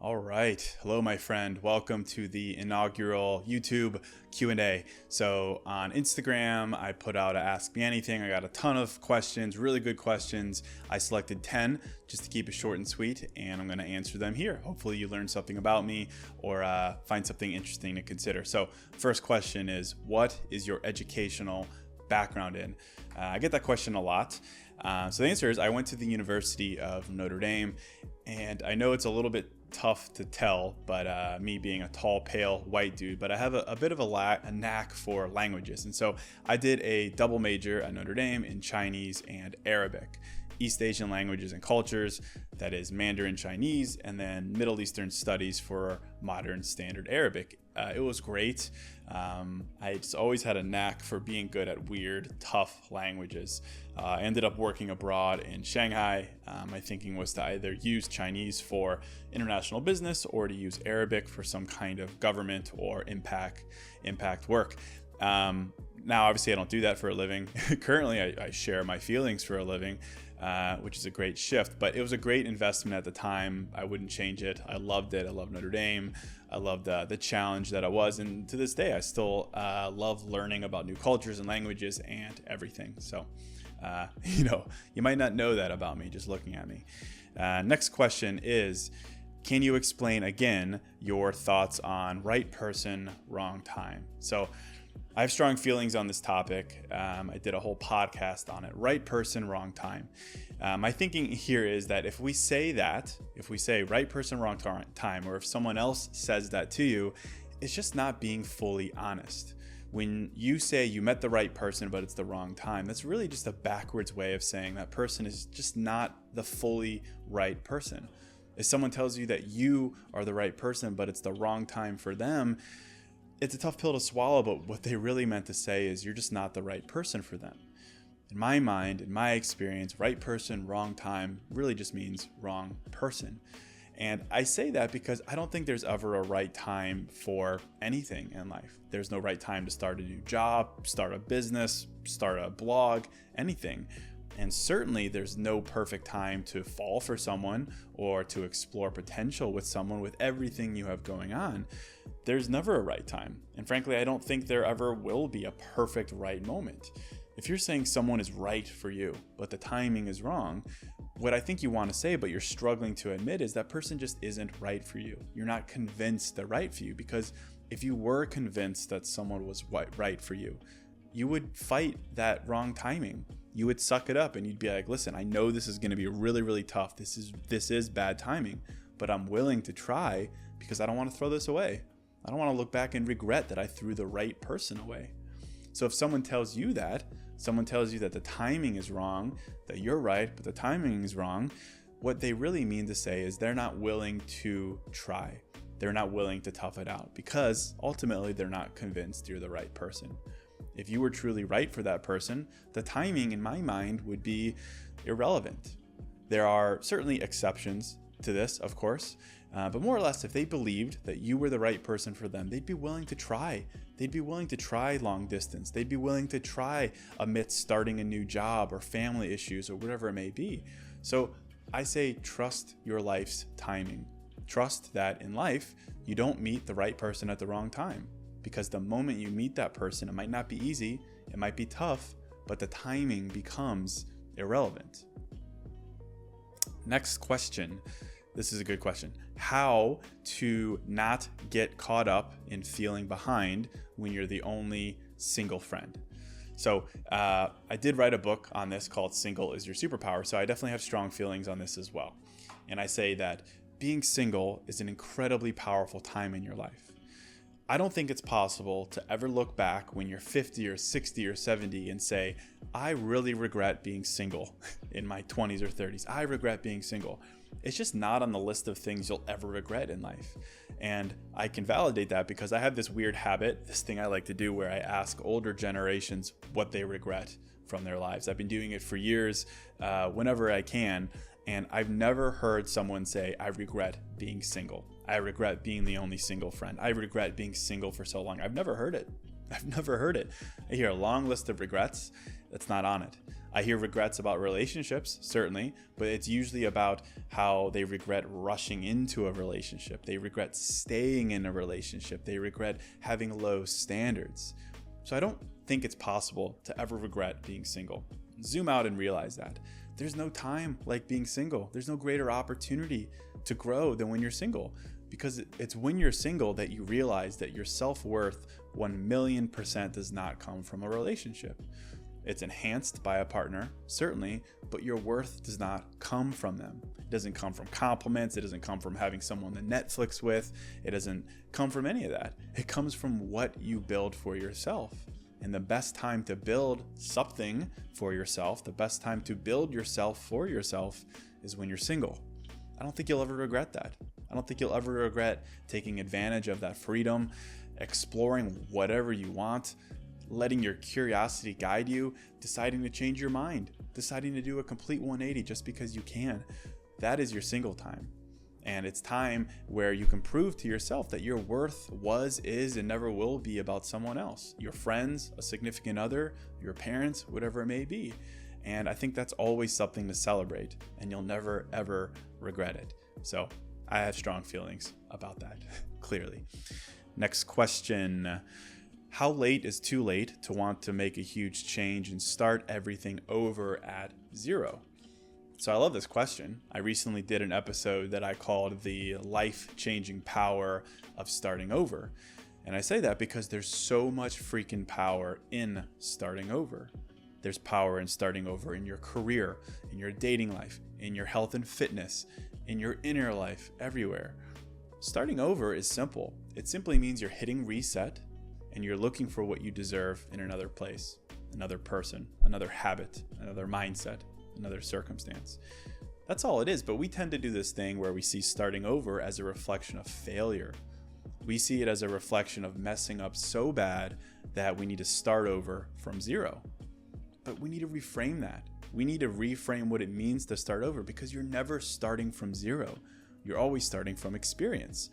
All right. Hello, my friend. Welcome to the inaugural YouTube Q&A. So on Instagram, I put out a Ask Me Anything. I got a ton of questions, really good questions. I selected 10 just to keep it short and sweet, and I'm going to answer them here. Hopefully you learn something about me or find something interesting to consider. So first question is, what is your educational background in? I get that question a lot. So the answer is I went to the University of Notre Dame, and I know it's a little bit tough to tell, but me being a tall, pale, white dude, but I have a bit of a knack for languages. And so I did a double major at Notre Dame in Chinese and Arabic. East Asian languages and cultures, that is Mandarin Chinese, and then Middle Eastern studies for modern standard Arabic. It was great. I just always had a knack for being good at weird, tough languages. I ended up working abroad in Shanghai. My thinking was to either use Chinese for international business or to use Arabic for some kind of government or impact work. Now, obviously, I don't do that for a living. Currently, I share my feelings for a living, which is a great shift, but it was a great investment at the time. I wouldn't change it. I loved it. I love Notre Dame. I loved the challenge that I was. And to this day, I still love learning about new cultures and languages and everything. So, you might not know that about me just looking at me. Next question is, can you explain again your thoughts on right person, wrong time? So I have strong feelings on this topic. I did a whole podcast on it. Right person, wrong time. My thinking here is that if we say right person, wrong time, or if someone else says that to you, it's just not being fully honest. When you say you met the right person, but it's the wrong time, that's really just a backwards way of saying that person is just not the fully right person. If someone tells you that you are the right person, but it's the wrong time for them, it's a tough pill to swallow, but what they really meant to say is you're just not the right person for them. In my mind, in my experience, right person, wrong time really just means wrong person. And I say that because I don't think there's ever a right time for anything in life. There's no right time to start a new job, start a business, start a blog, anything. And certainly there's no perfect time to fall for someone or to explore potential with someone with everything you have going on. There's never a right time. And frankly, I don't think there ever will be a perfect right moment. If you're saying someone is right for you, but the timing is wrong, what I think you want to say, but you're struggling to admit, is that person just isn't right for you. You're not convinced they're right for you, because if you were convinced that someone was right for you, you would fight that wrong timing. You would suck it up and you'd be like, listen, I know this is going to be really, really tough. This is bad timing, but I'm willing to try because I don't want to throw this away. I don't want to look back and regret that I threw the right person away. So if someone tells you that the timing is wrong, that you're right, but the timing is wrong, what they really mean to say is they're not willing to try. They're not willing to tough it out because ultimately they're not convinced you're the right person. If you were truly right for that person, the timing in my mind would be irrelevant. There are certainly exceptions to this, of course, but more or less, if they believed that you were the right person for them, they'd be willing to try. They'd be willing to try long distance. They'd be willing to try amidst starting a new job or family issues or whatever it may be. So I say trust your life's timing. Trust that in life, you don't meet the right person at the wrong time. Because the moment you meet that person, it might not be easy, it might be tough, but the timing becomes irrelevant. Next question. This is a good question. How to not get caught up in feeling behind when you're the only single friend. So I did write a book on this called Single is Your Superpower. So I definitely have strong feelings on this as well. And I say that being single is an incredibly powerful time in your life. I don't think it's possible to ever look back when you're 50 or 60 or 70 and say, I really regret being single in my 20s or 30s. I regret being single. It's just not on the list of things you'll ever regret in life. And I can validate that because I have this weird habit, this thing I like to do where I ask older generations what they regret from their lives. I've been doing it for years, whenever I can. And I've never heard someone say, I regret being single. I regret being the only single friend. I regret being single for so long. I've never heard it. I've never heard it. I hear a long list of regrets that's not on it. I hear regrets about relationships, certainly, but it's usually about how they regret rushing into a relationship. They regret staying in a relationship. They regret having low standards. So I don't think it's possible to ever regret being single. Zoom out and realize that. There's no time like being single. There's no greater opportunity to grow than when you're single, because it's when you're single that you realize that your self-worth 1,000,000% does not come from a relationship. It's enhanced by a partner, certainly, but your worth does not come from them. It doesn't come from compliments. It doesn't come from having someone to Netflix with. It doesn't come from any of that. It comes from what you build for yourself. And the best time to build something for yourself, the best time to build yourself for yourself is when you're single. I don't think you'll ever regret that. I don't think you'll ever regret taking advantage of that freedom, exploring whatever you want, letting your curiosity guide you, deciding to change your mind, deciding to do a complete 180 just because you can. That is your single time. And it's time where you can prove to yourself that your worth was, is, and never will be about someone else, your friends, a significant other, your parents, whatever it may be. And I think that's always something to celebrate, and you'll never, ever regret it. So I have strong feelings about that, clearly. Next question. How late is too late to want to make a huge change and start everything over at zero? So I love this question. I recently did an episode that I called the life-changing power of starting over. And I say that because there's so much freaking power in starting over. There's power in starting over in your career, in your dating life, in your health and fitness, in your inner life, everywhere. Starting over is simple. It simply means you're hitting reset and you're looking for what you deserve in another place, another person, another habit, another mindset, another circumstance. That's all it is, but we tend to do this thing where we see starting over as a reflection of failure. We see it as a reflection of messing up so bad that we need to start over from zero. But we need to reframe that. We need to reframe what it means to start over, because you're never starting from zero. You're always starting from experience.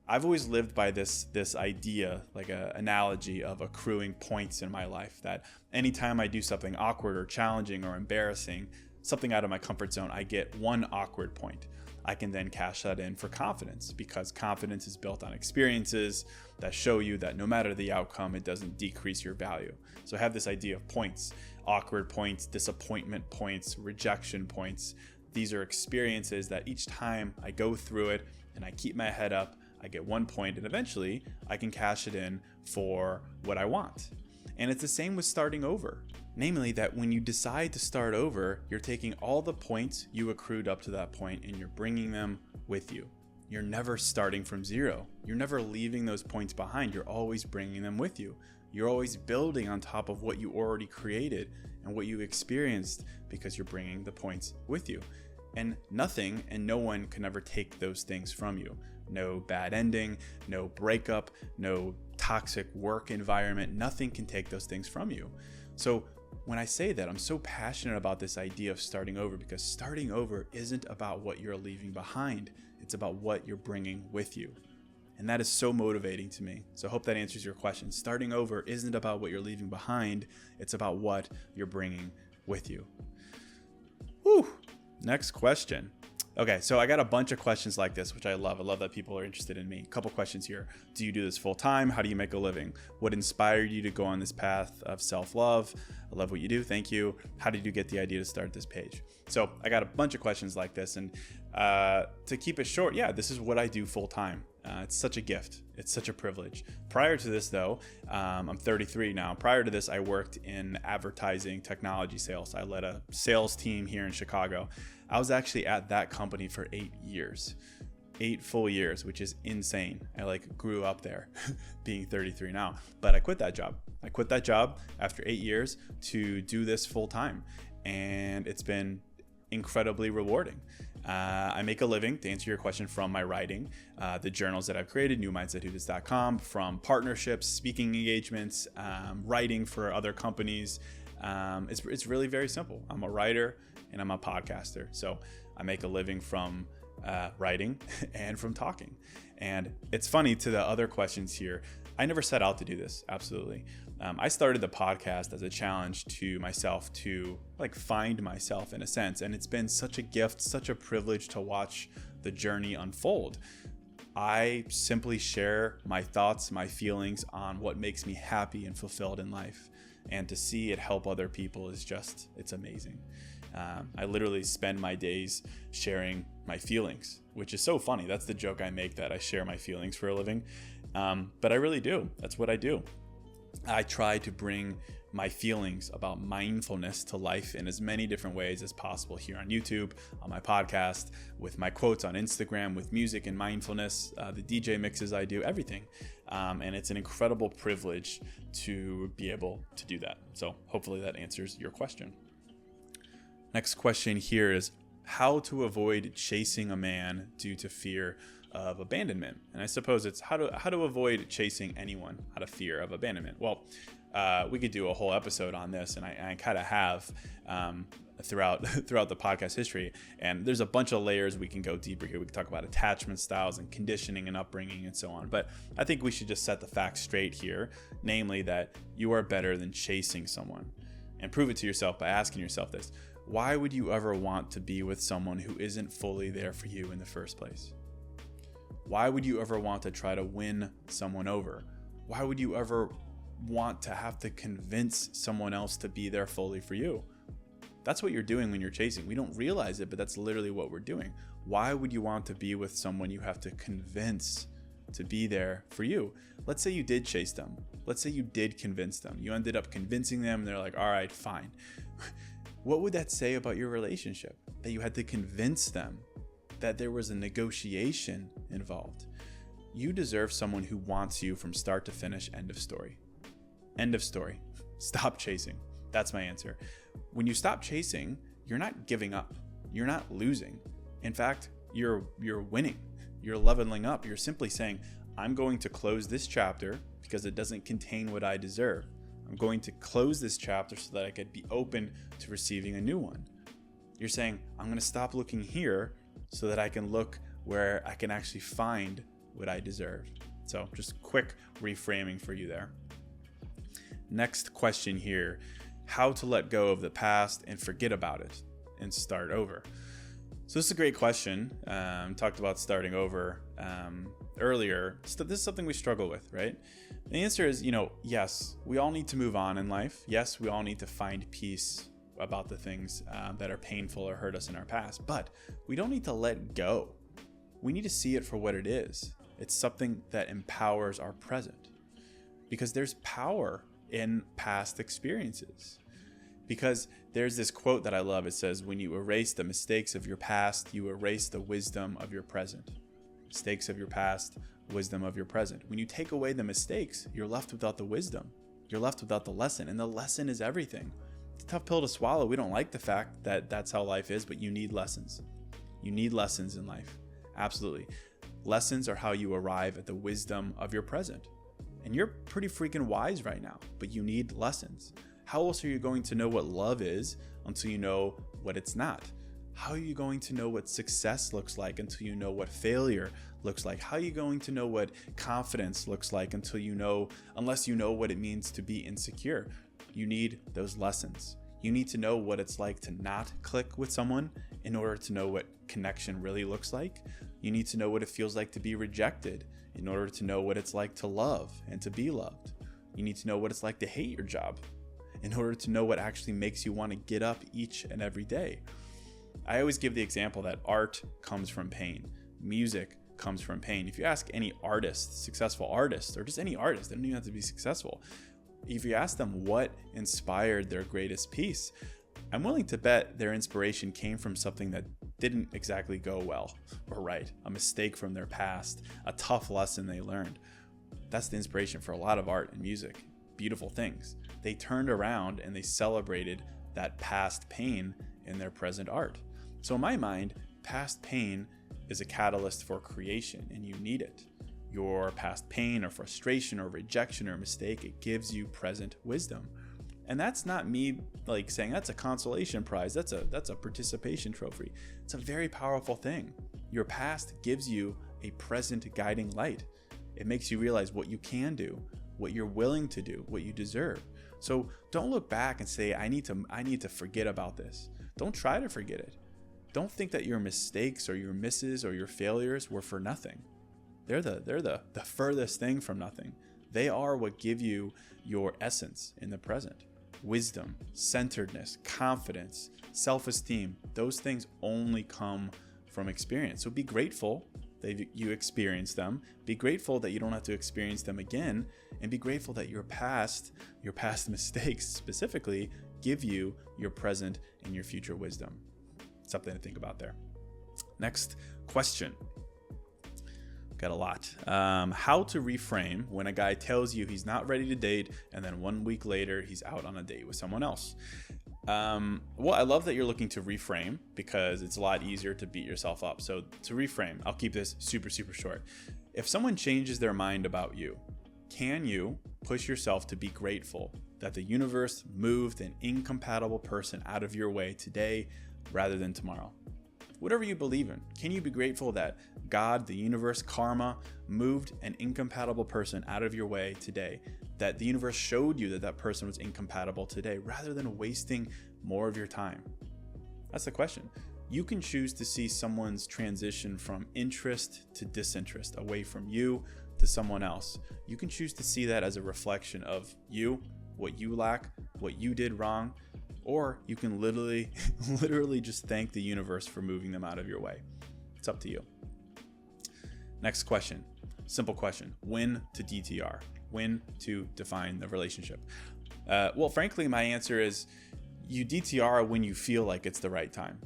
I've always lived by this idea, like an analogy of accruing points in my life, that anytime I do something awkward or challenging or embarrassing, something out of my comfort zone, I get one awkward point. I can then cash that in for confidence, because confidence is built on experiences that show you that no matter the outcome, it doesn't decrease your value. So I have this idea of points, awkward points, disappointment points, rejection points. These are experiences that each time I go through it and I keep my head up, I get 1 point, and eventually I can cash it in for what I want. And it's the same with starting over. Namely, that when you decide to start over, you're taking all the points you accrued up to that point and you're bringing them with you. You're never starting from zero. You're never leaving those points behind. You're always bringing them with you. You're always building on top of what you already created and what you experienced, because you're bringing the points with you. And nothing and no one can ever take those things from you. No bad ending, no breakup, no toxic work environment. Nothing can take those things from you. So when I say that, I'm so passionate about this idea of starting over, because starting over isn't about what you're leaving behind. It's about what you're bringing with you. And that is so motivating to me. So I hope that answers your question. Starting over isn't about what you're leaving behind. It's about what you're bringing with you. Whew. Next question. Okay, so I got a bunch of questions like this, which I love. I love that people are interested in me. A couple questions here. Do you do this full time? How do you make a living? What inspired you to go on this path of self-love? I love what you do. Thank you. How did you get the idea to start this page? So I got a bunch of questions like this. And to keep it short, yeah, this is what I do full time. It's such a gift. It's such a privilege. Prior to this, though, I'm 33 now. Prior to this, I worked in advertising technology sales. I led a sales team here in Chicago. I was actually at that company for 8 years, 8 full years, which is insane. I grew up there being 33 now, but I quit that job. I quit that job after 8 years to do this full time. And it's been incredibly rewarding. I make a living, to answer your question, from my writing, the journals that I've created, newmindsetwhodis.com, from partnerships, speaking engagements, writing for other companies. It's really very simple. I'm a writer and I'm a podcaster. So I make a living from writing and from talking. And it's funny, to the other questions here, I never set out to do this. Absolutely. I started the podcast as a challenge to myself to like find myself in a sense. And it's been such a gift, such a privilege to watch the journey unfold. I simply share my thoughts, my feelings on what makes me happy and fulfilled in life. And to see it help other people is just, it's amazing. I literally spend my days sharing my feelings, which is so funny. That's the joke I make, that I share my feelings for a living. But I really do. That's what I do. I try to bring my feelings about mindfulness to life in as many different ways as possible here on YouTube, on my podcast, with my quotes on Instagram, with music and mindfulness, the DJ mixes I do, everything. And it's an incredible privilege to be able to do that. So hopefully that answers your question. Next question here is how to avoid chasing a man due to fear of abandonment. And I suppose it's how to avoid chasing anyone out of fear of abandonment. Well, we could do a whole episode on this, and I kind of have throughout the podcast history. And there's a bunch of layers we can go deeper here. We can talk about attachment styles and conditioning and upbringing and so on. But I think we should just set the facts straight here, namely that you are better than chasing someone. And prove it to yourself by asking yourself this: why would you ever want to be with someone who isn't fully there for you in the first place? Why would you ever want to try to win someone over? Why would you ever want to have to convince someone else to be there fully for you? That's what you're doing when you're chasing. We don't realize it, but that's literally what we're doing. Why would you want to be with someone you have to convince to be there for you? Let's say you did chase them. Let's say you did convince them. You ended up convincing them and they're like, all right, fine. What would that say about your relationship? That you had to convince them, that there was a negotiation involved. You deserve someone who wants you from start to finish. End of story. End of story. Stop chasing. That's my answer. When you stop chasing, you're not giving up. You're not losing. In fact, you're winning. You're leveling up. You're simply saying, I'm going to close this chapter because it doesn't contain what I deserve. I'm going to close this chapter so that I could be open to receiving a new one. You're saying, I'm going to stop looking here so that I can look where I can actually find what I deserve. So just quick reframing for you there. Next question here: how to let go of the past and forget about it and start over. So this is a great question. Talked about starting over earlier. So this is something we struggle with, right? The answer is, yes, we all need to move on in life. Yes, we all need to find peace about the things that are painful or hurt us in our past, but we don't need to let go. We need to see it for what it is. It's something that empowers our present, because there's power in past experiences. Because there's this quote that I love. It says, when you erase the mistakes of your past, you erase the wisdom of your present. Mistakes of your past, wisdom of your present. When you take away the mistakes, you're left without the wisdom. You're left without the lesson, and the lesson is everything. It's a tough pill to swallow. We don't like the fact that that's how life is, but you need lessons. You need lessons in life. Absolutely. Lessons are how you arrive at the wisdom of your present. And you're pretty freaking wise right now, but you need lessons. How else are you going to know what love is until you know what it's not? How are you going to know what success looks like until you know what failure looks like? How are you going to know what confidence looks like unless you know what it means to be insecure? You need those lessons. You need to know what it's like to not click with someone in order to know what connection really looks like. You need to know what it feels like to be rejected in order to know what it's like to love and to be loved. You need to know what it's like to hate your job in order to know what actually makes you want to get up each and every day. I always give the example that art comes from pain. Music comes from pain. If you ask any artist, successful artist, or just any artist, they don't even have to be successful. If you ask them what inspired their greatest piece, I'm willing to bet their inspiration came from something that didn't exactly go well or right, a mistake from their past, a tough lesson they learned. That's the inspiration for a lot of art and music. Beautiful things. They turned around and they celebrated that past pain in their present art. So in my mind, past pain is a catalyst for creation, and you need it. Your past pain or frustration or rejection or mistake, it gives you present wisdom. And that's not me like saying that's a consolation prize. That's a participation trophy. It's a very powerful thing. Your past gives you a present guiding light. It makes you realize what you can do, what you're willing to do, what you deserve. So don't look back and say, I need to forget about this. Don't try to forget it. Don't think that your mistakes or your misses or your failures were for nothing. They're the furthest thing from nothing. They are what give you your essence in the present. Wisdom, centeredness, confidence, self-esteem, those things only come from experience. So be grateful that you experienced them. Be grateful that you don't have to experience them again, and be grateful that your past mistakes specifically give you your present and your future wisdom. Something to think about there. Next question. Got a lot. How to reframe when a guy tells you he's not ready to date, and then 1 week later he's out on a date with someone else. Well, I love that you're looking to reframe, because it's a lot easier to beat yourself up. So to reframe, I'll keep this super short. If someone changes their mind about you, can you push yourself to be grateful that the universe moved an incompatible person out of your way today rather than tomorrow? Whatever you believe in, can you be grateful that God, the universe, karma, moved an incompatible person out of your way today, that the universe showed you that that person was incompatible today, rather than wasting more of your time? That's the question. You can choose to see someone's transition from interest to disinterest, away from you to someone else. You can choose to see that as a reflection of you, what you lack, what you did wrong, or you can literally just thank the universe for moving them out of your way. It's up to you. Next question. Simple question. When to DTR? When to define the relationship? Well, frankly, my answer is you DTR when you feel like it's the right time.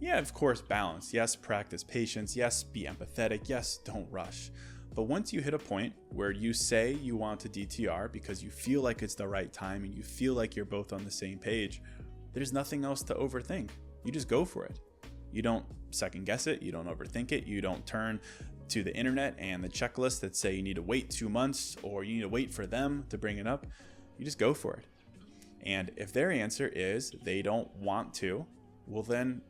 Yeah, of course, balance. Yes, practice patience. Yes, be empathetic. Yes, don't rush. But once you hit a point where you say you want to DTR because you feel like it's the right time and you feel like you're both on the same page, there's nothing else to overthink. You just go for it. You don't second guess it. You don't overthink it. You don't turn to the internet and the checklist that say you need to wait 2 months or you need to wait for them to bring it up. You just go for it. And if their answer is they don't want to, well then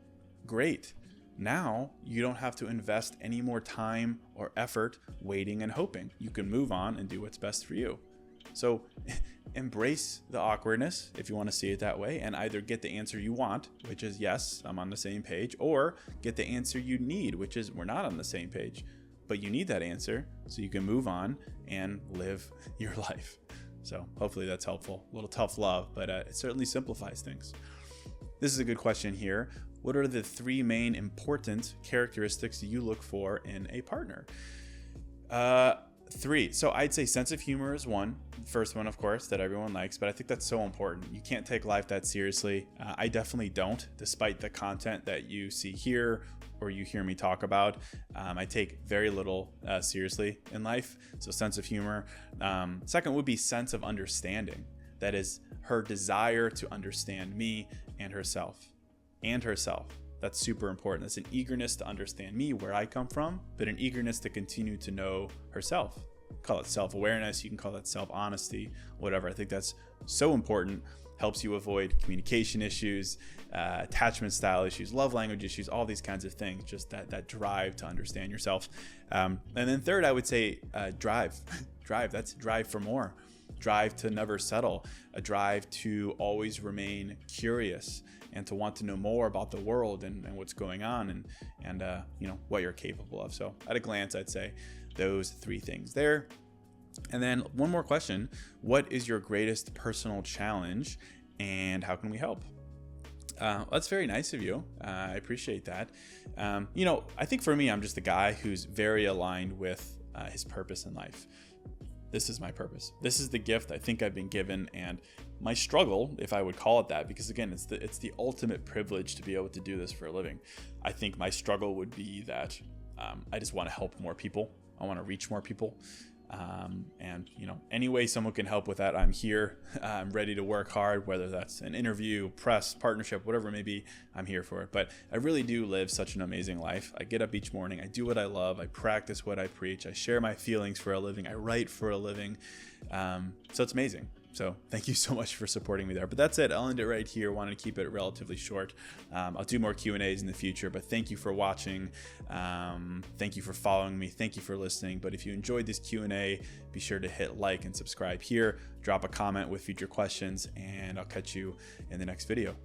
great. Now you don't have to invest any more time or effort waiting and hoping. You can move on and do what's best for you. So embrace the awkwardness, if you want to see it that way, and either get the answer you want, which is yes, I'm on the same page, or get the answer you need, which is we're not on the same page, but you need that answer so you can move on and live your life. So hopefully that's helpful. A little tough love, but it certainly simplifies things. This is a good question here. What are the 3 main important characteristics you look for in a partner? 3. So I'd say sense of humor is one. First one, of course, that everyone likes, but I think that's so important. You can't take life that seriously. I definitely don't, despite the content that you see here or you hear me talk about. I take very little seriously in life. So sense of humor. Second would be sense of understanding. That is her desire to understand me and herself. That's super important. It's an eagerness to understand me, where I come from, but an eagerness to continue to know herself. Call it self-awareness. You can call that self-honesty, whatever. I think that's so important. Helps you avoid communication issues, attachment style issues, love language issues, all these kinds of things. Just that drive to understand yourself. And then third, I would say drive. That's drive for more. Drive to never settle. A drive to always remain curious and to want to know more about the world and what's going on and what you're capable of. So at a glance, I'd say those 3 things there. And then one more question. What is your greatest personal challenge and how can we help? That's very nice of you. I appreciate that. I think for me, I'm just a guy who's very aligned with his purpose in life. This is my purpose. This is the gift I think I've been given, and my struggle, if I would call it that, because again, it's the ultimate privilege to be able to do this for a living. I think my struggle would be that I just want to help more people. I want to reach more people. And any way someone can help with that, I'm here. I'm ready to work hard, whether that's an interview, press, partnership, whatever it may be, I'm here for it. But I really do live such an amazing life. I get up each morning, I do what I love, I practice what I preach, I share my feelings for a living, I write for a living. So it's amazing. So thank you so much for supporting me there. But that's it. I'll end it right here. Wanted to keep it relatively short. I'll do more Q&As in the future, but thank you for watching. Thank you for following me. Thank you for listening. But if you enjoyed this Q&A, be sure to hit like and subscribe here. Drop a comment with future questions, and I'll catch you in the next video.